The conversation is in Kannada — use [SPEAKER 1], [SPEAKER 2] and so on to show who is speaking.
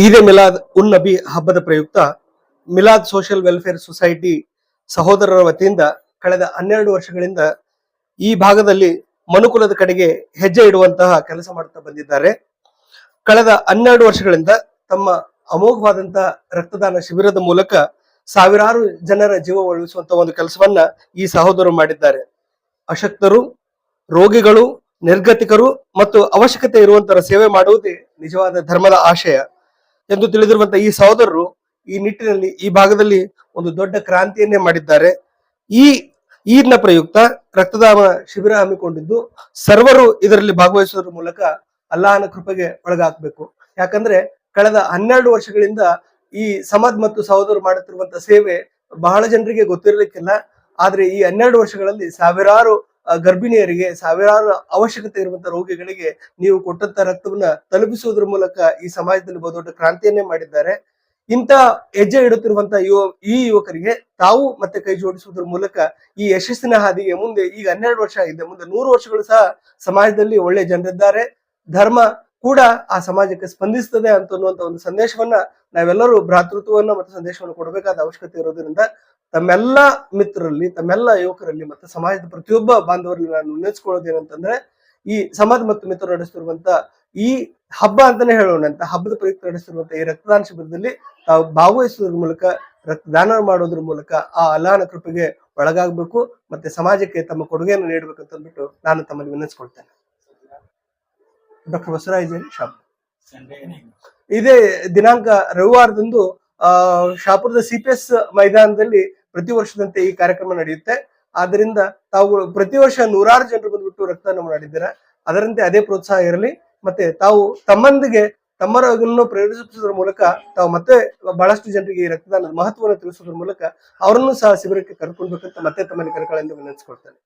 [SPEAKER 1] ಈದ್ ಮಿಲಾದ್ ಉನ್ ನಬಿ ಹಬ್ಬದ ಪ್ರಯುಕ್ತ ಮಿಲಾದ್ ಸೋಷಿಯಲ್ ವೆಲ್ಫೇರ್ ಸೊಸೈಟಿ ಸಹೋದರರ ವತಿಯಿಂದ ಕಳೆದ 12 ವರ್ಷಗಳಿಂದ ಈ ಭಾಗದಲ್ಲಿ ಮನುಕುಲದ ಕಡೆಗೆ ಹೆಜ್ಜೆ ಇಡುವಂತಹ ಕೆಲಸ ಮಾಡುತ್ತಾ ಬಂದಿದ್ದಾರೆ. ಕಳೆದ 12 ವರ್ಷಗಳಿಂದ ತಮ್ಮ ಅಮೋಘವಾದಂತಹ ರಕ್ತದಾನ ಶಿಬಿರದ ಮೂಲಕ ಸಾವಿರಾರು ಜನರ ಜೀವ ಉಳಿಸುವಂತಹ ಒಂದು ಕೆಲಸವನ್ನ ಈ ಸಹೋದರರು ಮಾಡಿದ್ದಾರೆ. ಅಶಕ್ತರು, ರೋಗಿಗಳು, ನಿರ್ಗತಿಕರು ಮತ್ತು ಅವಶ್ಯಕತೆ ಇರುವಂತರ ಸೇವೆ ಮಾಡುವುದೇ ನಿಜವಾದ ಧರ್ಮದ ಆಶಯ ಎಂದು ತಿಳಿದಿರುವಂತಹ ಈ ಸಹೋದರರು ಈ ನಿಟ್ಟಿನಲ್ಲಿ ಈ ಭಾಗದಲ್ಲಿ ಒಂದು ದೊಡ್ಡ ಕ್ರಾಂತಿಯನ್ನೇ ಮಾಡಿದ್ದಾರೆ. ಈ ಈದ್ನ ಪ್ರಯುಕ್ತ ರಕ್ತದಾನ ಶಿಬಿರ ಹಮ್ಮಿಕೊಂಡಿದ್ದು ಸರ್ವರು ಇದರಲ್ಲಿ ಭಾಗವಹಿಸುವುದರ ಮೂಲಕ ಅಲ್ಲಾಹನ ಕೃಪೆಗೆ ಒಳಗಾಗಬೇಕು. ಯಾಕಂದ್ರೆ ಕಳೆದ 12 ವರ್ಷಗಳಿಂದ ಈ ಸಮಾಜ್ ಮತ್ತು ಸಹೋದರರು ಮಾಡುತ್ತಿರುವಂತಹ ಸೇವೆ ಬಹಳ ಜನರಿಗೆ ಗೊತ್ತಿರಲಿಕ್ಕಿಲ್ಲ. ಆದ್ರೆ ಈ 12 ವರ್ಷಗಳಲ್ಲಿ ಸಾವಿರಾರು ಗರ್ಭಿಣಿಯರಿಗೆ, ಸಾವಿರಾರು ಅವಶ್ಯಕತೆ ಇರುವಂತಹ ರೋಗಿಗಳಿಗೆ ನೀವು ಕೊಟ್ಟಂತ ರಕ್ತವನ್ನ ತಲುಪಿಸುವುದರ ಮೂಲಕ ಈ ಸಮಾಜದಲ್ಲಿ ಬಹುದೊಡ್ಡ ಕ್ರಾಂತಿಯನ್ನೇ ಮಾಡಿದ್ದಾರೆ. ಇಂಥ ಹೆಜ್ಜೆ ಇಡುತ್ತಿರುವಂತಹ ಈ ಯುವಕರಿಗೆ ತಾವು ಮತ್ತೆ ಕೈ ಜೋಡಿಸುವುದರ ಮೂಲಕ ಈ ಯಶಸ್ಸಿನ ಹಾದಿಗೆ ಮುಂದೆ ಈಗ 12 ವರ್ಷ ಆಗಿದೆ, ಮುಂದೆ 100 ವರ್ಷಗಳು ಸಹ ಸಮಾಜದಲ್ಲಿ ಒಳ್ಳೆ ಜನರಿದ್ದಾರೆ, ಧರ್ಮ ಕೂಡ ಆ ಸಮಾಜಕ್ಕೆ ಸ್ಪಂದಿಸ್ತದೆ ಅನ್ನುವಂತ ಒಂದು ಸಂದೇಶವನ್ನ ನಾವೆಲ್ಲರೂ ಭ್ರಾತೃತ್ವವನ್ನ ಮತ್ತು ಸಂದೇಶವನ್ನು ಕೊಡಬೇಕಾದ ಅವಶ್ಯಕತೆ ಇರೋದ್ರಿಂದ ತಮ್ಮೆಲ್ಲ ಮಿತ್ರರಲ್ಲಿ, ತಮ್ಮೆಲ್ಲ ಯುವಕರಲ್ಲಿ ಮತ್ತು ಸಮಾಜದ ಪ್ರತಿಯೊಬ್ಬ ಬಾಂಧವರಲ್ಲಿ ನಾನು ನೆನೆಸ್ಕೊಳ್ಳೋದೇನಂತಂದ್ರೆ ಈ ಸಮಾಜ ಮತ್ತು ಮಿತ್ರರು ನಡೆಸ್ತಿರುವಂತ ಈ ಹಬ್ಬ ಅಂತಾನೆ ಹೇಳೋಣ ಅಂತ ಹಬ್ಬದ ಪ್ರಯುಕ್ತ ನಡೆಸ್ತಿರುವಂತ ಈ ರಕ್ತದಾನ ಶಿಬಿರದಲ್ಲಿ ತಾವು ಭಾಗವಹಿಸುವುದ್ರ ಮೂಲಕ, ರಕ್ತದಾನ ಮಾಡೋದ್ರ ಮೂಲಕ ಆ ಅಲ್ಲಾಹನ ಕೃಪೆಗೆ ಒಳಗಾಗಬೇಕು ಮತ್ತೆ ಸಮಾಜಕ್ಕೆ ತಮ್ಮ ಕೊಡುಗೆಯನ್ನು ನೀಡಬೇಕಂತ ಅಂದ್ಬಿಟ್ಟು ನಾನು ತಮ್ಮಲ್ಲಿ ವಿನಂತಿಸ್ಕೊಳ್ತೇನೆ. ಡಾಕ್ಟರ್ ಬಸವರಾಜ್ ಶಾಪುರ್. ಇದೇ ದಿನಾಂಕ ರವಿವಾರದಂದು ಶಾಪುರದ CPS ಮೈದಾನದಲ್ಲಿ ಪ್ರತಿ ವರ್ಷದಂತೆ ಈ ಕಾರ್ಯಕ್ರಮ ನಡೆಯುತ್ತೆ. ಆದ್ರಿಂದ ತಾವು ಪ್ರತಿ ವರ್ಷ 100 ಜನರು ಬಂದ್ಬಿಟ್ಟು ರಕ್ತದಾನ ಮಾಡಿದ್ದೀರಾ. ಅದರಂತೆ ಅದೇ ಪ್ರೋತ್ಸಾಹ ಇರಲಿ. ಮತ್ತೆ ತಾವು ತಮ್ಮೊಂದಿಗೆ ತಮ್ಮರನ್ನು ಪ್ರೇರೇಪಿಸುವುದರ ಮೂಲಕ ತಾವು ಮತ್ತೆ ಬಹಳಷ್ಟು ಜನರಿಗೆ ಈ ರಕ್ತದಾನದ ಮಹತ್ವವನ್ನು ತಿಳಿಸುವುದರ ಮೂಲಕ ಅವರನ್ನು ಸಹ ಶಿಬಿರಕ್ಕೆ ಕರ್ಕೊಳ್ಬೇಕಂತ ಮತ್ತೆ ತಮ್ಮಲ್ಲಿ ಕರೆಕಳೆಂದು ವಿನಂತಿಸ್ಕೊಳ್ತೇನೆ.